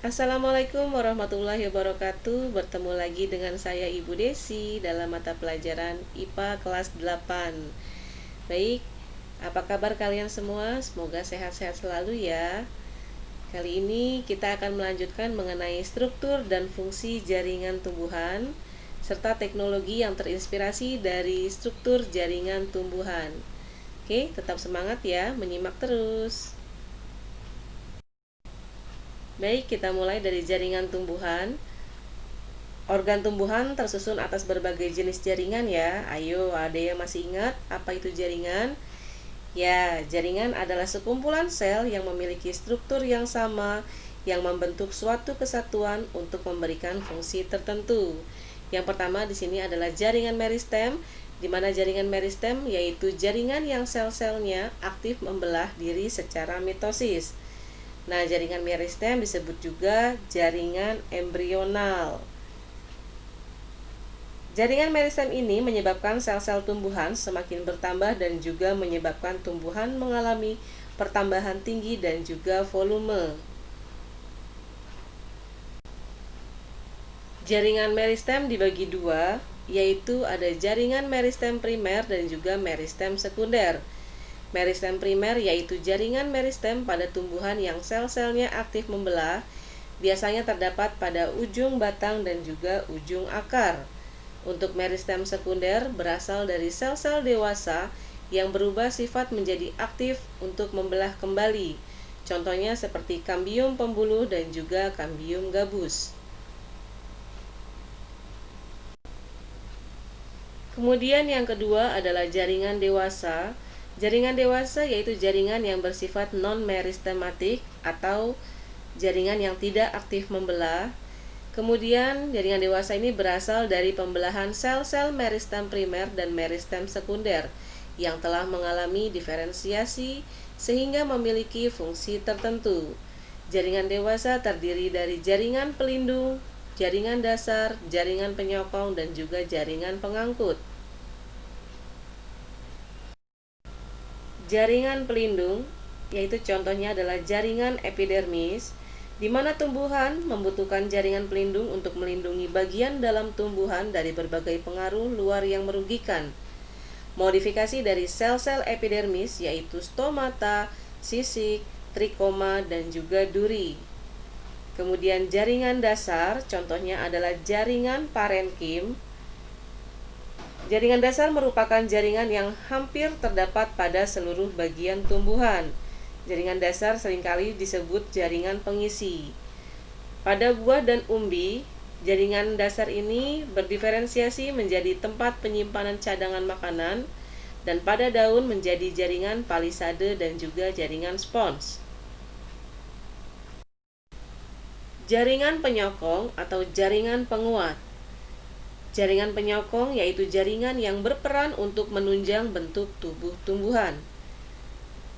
Assalamualaikum warahmatullahi wabarakatuh. Bertemu lagi dengan saya Ibu Desi dalam mata pelajaran IPA kelas 8. Baik, apa kabar kalian semua? Semoga sehat-sehat selalu ya. Kali ini kita akan melanjutkan mengenai struktur dan fungsi jaringan tumbuhan serta teknologi yang terinspirasi dari struktur jaringan tumbuhan. Oke, tetap semangat ya, menyimak terus. Baik, kita mulai dari jaringan tumbuhan. Organ tumbuhan tersusun atas berbagai jenis jaringan ya. Ayo, ada yang masih ingat apa itu jaringan? Ya, jaringan adalah sekumpulan sel yang memiliki struktur yang sama yang membentuk suatu kesatuan untuk memberikan fungsi tertentu. Yang pertama di sini adalah jaringan meristem, di mana jaringan meristem yaitu jaringan yang sel-selnya aktif membelah diri secara mitosis. Nah, jaringan meristem disebut juga jaringan embrional. Jaringan meristem ini menyebabkan sel-sel tumbuhan semakin bertambah dan juga menyebabkan tumbuhan mengalami pertambahan tinggi dan juga volume. Jaringan meristem dibagi dua, yaitu ada jaringan meristem primer dan juga meristem sekunder. Meristem primer yaitu jaringan meristem pada tumbuhan yang sel-selnya aktif membelah, biasanya terdapat pada ujung batang dan juga ujung akar. Untuk meristem sekunder berasal dari sel-sel dewasa yang berubah sifat menjadi aktif untuk membelah kembali. Contohnya seperti kambium pembuluh dan juga kambium gabus. Kemudian yang kedua adalah jaringan dewasa. Jaringan dewasa yaitu jaringan yang bersifat non-meristematik atau jaringan yang tidak aktif membelah. Kemudian jaringan dewasa ini berasal dari pembelahan sel-sel meristem primer dan meristem sekunder yang telah mengalami diferensiasi sehingga memiliki fungsi tertentu. Jaringan dewasa terdiri dari jaringan pelindung, jaringan dasar, jaringan penyokong, dan juga jaringan pengangkut. Jaringan pelindung, yaitu contohnya adalah jaringan epidermis, di mana tumbuhan membutuhkan jaringan pelindung untuk melindungi bagian dalam tumbuhan dari berbagai pengaruh luar yang merugikan. Modifikasi dari sel-sel epidermis yaitu stomata, sisik, trikoma, dan juga duri. Kemudian jaringan dasar, contohnya adalah jaringan parenkim. Jaringan dasar merupakan jaringan yang hampir terdapat pada seluruh bagian tumbuhan. Jaringan dasar seringkali disebut jaringan pengisi. Pada buah dan umbi, jaringan dasar ini berdiferensiasi menjadi tempat penyimpanan cadangan makanan, dan pada daun menjadi jaringan palisade dan juga jaringan spons. Jaringan penyokong atau jaringan penguat. Jaringan penyokong yaitu jaringan yang berperan untuk menunjang bentuk tubuh tumbuhan.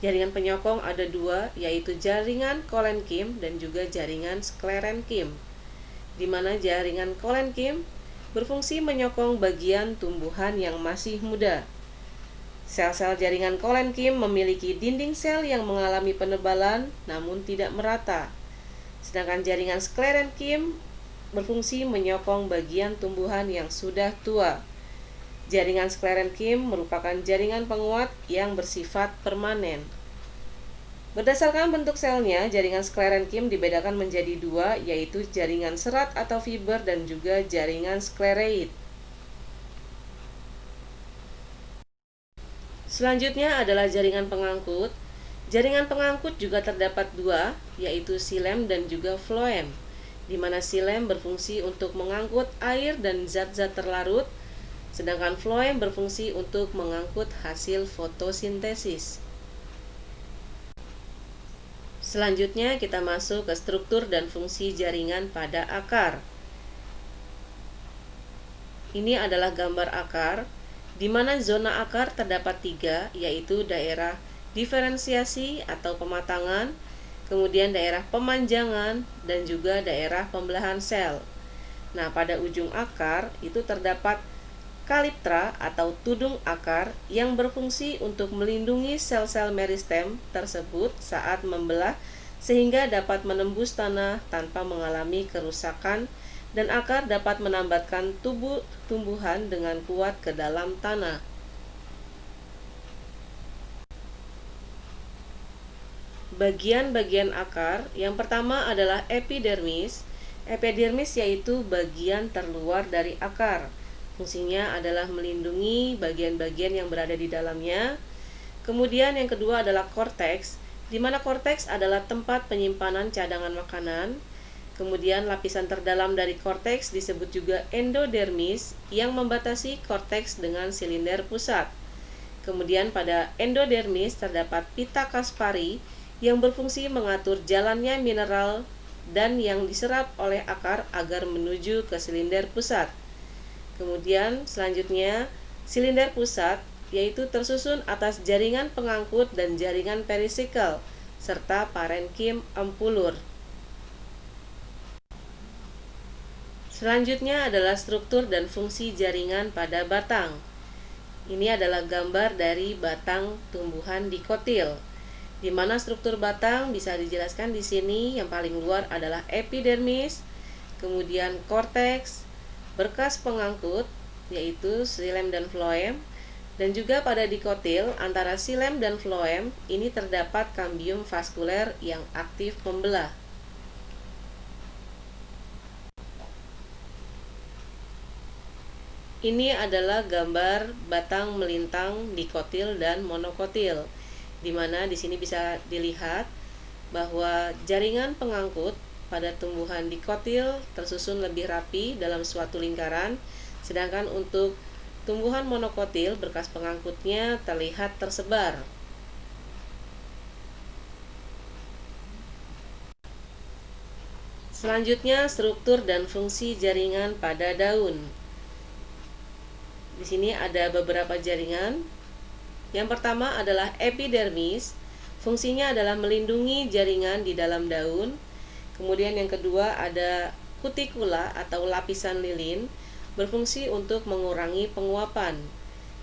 Jaringan penyokong ada dua, yaitu jaringan kolenkim dan juga jaringan sklerenkim, di mana jaringan kolenkim berfungsi menyokong bagian tumbuhan yang masih muda. Sel-sel jaringan kolenkim memiliki dinding sel yang mengalami penebalan namun tidak merata. Sedangkan jaringan sklerenkim berfungsi menyokong bagian tumbuhan yang sudah tua. Jaringan sklerenkim merupakan jaringan penguat yang bersifat permanen. Berdasarkan bentuk selnya, jaringan sklerenkim dibedakan menjadi dua, yaitu jaringan serat atau fiber dan juga jaringan sklereid. Selanjutnya adalah jaringan pengangkut. Jaringan pengangkut juga terdapat dua, yaitu xilem dan juga floem, di mana xilem berfungsi untuk mengangkut air dan zat-zat terlarut, sedangkan floem berfungsi untuk mengangkut hasil fotosintesis. Selanjutnya kita masuk ke struktur dan fungsi jaringan pada akar. Ini adalah gambar akar, di mana zona akar terdapat tiga, yaitu daerah diferensiasi atau pematangan, kemudian daerah pemanjangan, dan juga daerah pembelahan sel. Nah, pada ujung akar itu terdapat kaliptra atau tudung akar yang berfungsi untuk melindungi sel-sel meristem tersebut saat membelah sehingga dapat menembus tanah tanpa mengalami kerusakan dan akar dapat menambatkan tumbuhan dengan kuat ke dalam tanah. Bagian-bagian akar, yang pertama adalah epidermis. Epidermis yaitu bagian terluar dari akar. Fungsinya adalah melindungi bagian-bagian yang berada di dalamnya. Kemudian yang kedua adalah korteks, di mana korteks adalah tempat penyimpanan cadangan makanan. Kemudian lapisan terdalam dari korteks disebut juga endodermis yang membatasi korteks dengan silinder pusat. Kemudian pada endodermis terdapat pita Kaspari yang berfungsi mengatur jalannya mineral dan yang diserap oleh akar agar menuju ke silinder pusat. Kemudian selanjutnya silinder pusat yaitu tersusun atas jaringan pengangkut dan jaringan perisikal serta parenkim empulur. Selanjutnya adalah struktur dan fungsi jaringan pada batang. Ini adalah gambar dari batang tumbuhan dikotil, di mana struktur batang bisa dijelaskan di sini. Yang paling luar adalah epidermis, kemudian korteks, berkas pengangkut yaitu xilem dan floem, dan juga pada dikotil antara xilem dan floem ini terdapat kambium vaskuler yang aktif membelah. Ini adalah gambar batang melintang dikotil dan monokotil, di mana di sini bisa dilihat bahwa jaringan pengangkut pada tumbuhan dikotil tersusun lebih rapi dalam suatu lingkaran, sedangkan untuk tumbuhan monokotil berkas pengangkutnya terlihat tersebar. Selanjutnya, struktur dan fungsi jaringan pada daun. Di sini ada beberapa jaringan. Yang pertama adalah epidermis. Fungsinya adalah melindungi jaringan di dalam daun. Kemudian yang kedua ada kutikula atau lapisan lilin, berfungsi untuk mengurangi penguapan.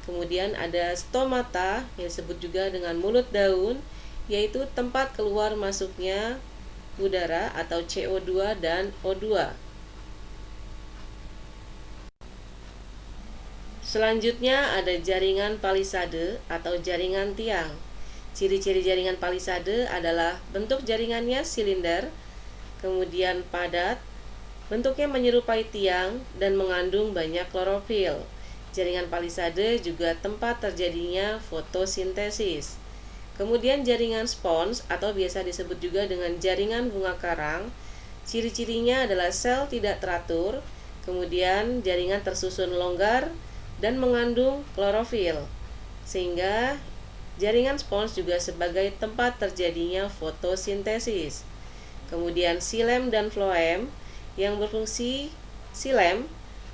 Kemudian ada stomata yang disebut juga dengan mulut daun, yaitu tempat keluar masuknya udara atau CO2 dan O2. Selanjutnya ada jaringan palisade atau jaringan tiang. Ciri-ciri jaringan palisade adalah bentuk jaringannya silinder, kemudian padat, bentuknya menyerupai tiang, dan mengandung banyak klorofil. Jaringan palisade juga tempat terjadinya fotosintesis. Kemudian jaringan spons atau biasa disebut juga dengan jaringan bunga karang. Ciri-cirinya adalah sel tidak teratur, kemudian jaringan tersusun longgar dan mengandung klorofil, sehingga jaringan spons juga sebagai tempat terjadinya fotosintesis. Kemudian xilem dan floem yang berfungsi, xilem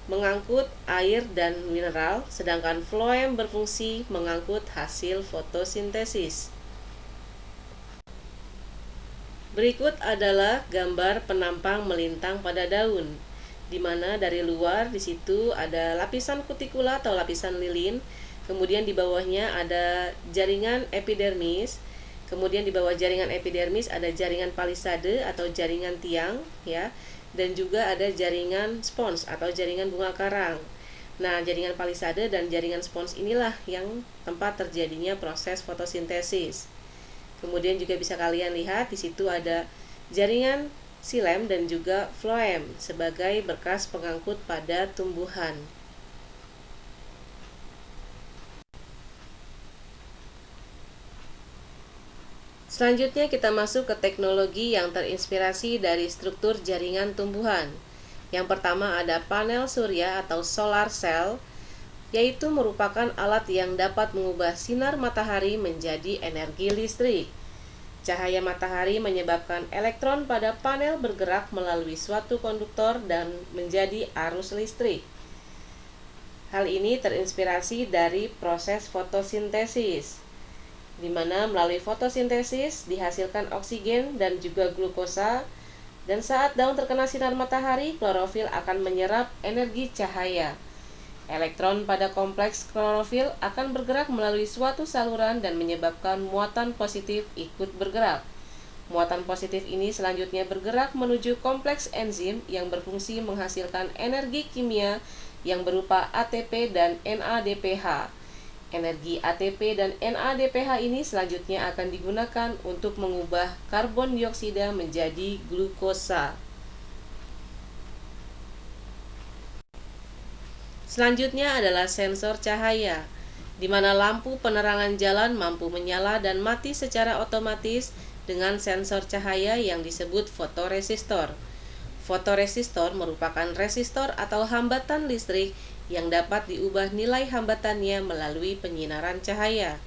mengangkut air dan mineral, sedangkan floem berfungsi mengangkut hasil fotosintesis. Berikut adalah gambar penampang melintang pada daun, di mana dari luar di situ ada lapisan kutikula atau lapisan lilin, kemudian di bawahnya ada jaringan epidermis, kemudian di bawah jaringan epidermis ada jaringan palisade atau jaringan tiang, ya, dan juga ada jaringan spons atau jaringan bunga karang. Nah, jaringan palisade dan jaringan spons inilah yang tempat terjadinya proses fotosintesis. Kemudian juga bisa kalian lihat di situ ada jaringan xilem dan juga floem sebagai berkas pengangkut pada tumbuhan. Selanjutnya kita masuk ke teknologi yang terinspirasi dari struktur jaringan tumbuhan. Yang pertama ada panel surya atau solar cell, yaitu merupakan alat yang dapat mengubah sinar matahari menjadi energi listrik. Cahaya matahari menyebabkan elektron pada panel bergerak melalui suatu konduktor dan menjadi arus listrik. Hal ini terinspirasi dari proses fotosintesis, di mana melalui fotosintesis dihasilkan oksigen dan juga glukosa, dan saat daun terkena sinar matahari, klorofil akan menyerap energi cahaya. Elektron pada kompleks klorofil akan bergerak melalui suatu saluran dan menyebabkan muatan positif ikut bergerak. Muatan positif ini selanjutnya bergerak menuju kompleks enzim yang berfungsi menghasilkan energi kimia yang berupa ATP dan NADPH. Energi ATP dan NADPH ini selanjutnya akan digunakan untuk mengubah karbon dioksida menjadi glukosa. Selanjutnya adalah sensor cahaya, di mana lampu penerangan jalan mampu menyala dan mati secara otomatis dengan sensor cahaya yang disebut fotoresistor. Fotoresistor merupakan resistor atau hambatan listrik yang dapat diubah nilai hambatannya melalui penyinaran cahaya.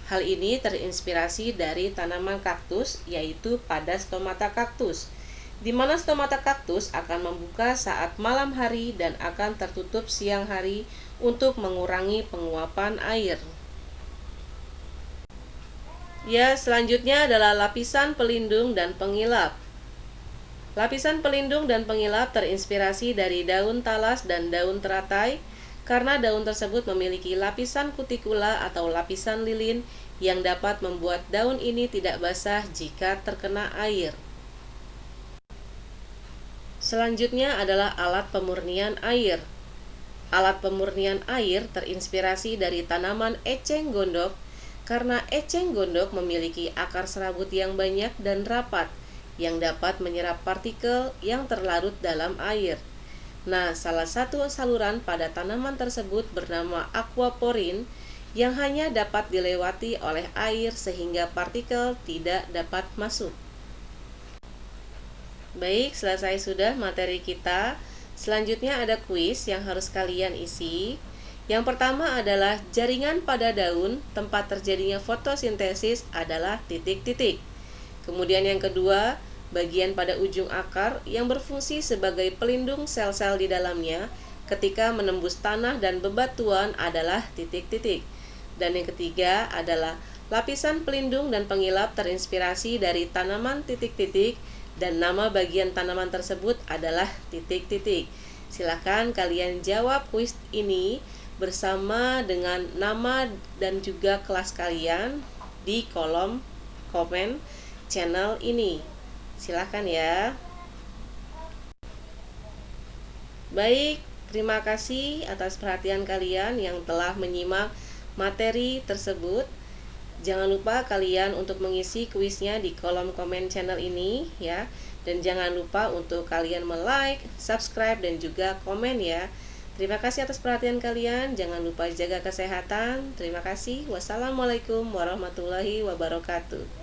Hal ini terinspirasi dari tanaman kaktus, yaitu pada stomata kaktus, di mana stomata kaktus akan membuka saat malam hari dan akan tertutup siang hari untuk mengurangi penguapan air. Ya, selanjutnya adalah lapisan pelindung dan pengilap. Lapisan pelindung dan pengilap terinspirasi dari daun talas dan daun teratai, karena daun tersebut memiliki lapisan kutikula atau lapisan lilin yang dapat membuat daun ini tidak basah jika terkena air. Selanjutnya adalah alat pemurnian air. Alat pemurnian air terinspirasi dari tanaman eceng gondok, karena eceng gondok memiliki akar serabut yang banyak dan rapat yang dapat menyerap partikel yang terlarut dalam air. Nah, salah satu saluran pada tanaman tersebut bernama aquaporin yang hanya dapat dilewati oleh air sehingga partikel tidak dapat masuk. Baik, selesai sudah materi kita. Selanjutnya ada kuis yang harus kalian isi. Yang pertama adalah jaringan pada daun tempat terjadinya fotosintesis adalah titik-titik. Kemudian yang kedua, bagian pada ujung akar yang berfungsi sebagai pelindung sel-sel di dalamnya ketika menembus tanah dan bebatuan adalah titik-titik. Dan yang ketiga adalah lapisan pelindung dan pengilap terinspirasi dari tanaman titik-titik dan nama bagian tanaman tersebut adalah titik-titik. Silahkan kalian jawab kuis ini bersama dengan nama dan juga kelas kalian di kolom komen channel ini. Silahkan ya. Baik, terima kasih atas perhatian kalian yang telah menyimak materi tersebut. Jangan lupa kalian untuk mengisi kuisnya di kolom komen channel ini ya. Dan jangan lupa untuk kalian like, subscribe, dan juga komen ya. Terima kasih atas perhatian kalian. Jangan lupa jaga kesehatan. Terima kasih. Wassalamualaikum warahmatullahi wabarakatuh.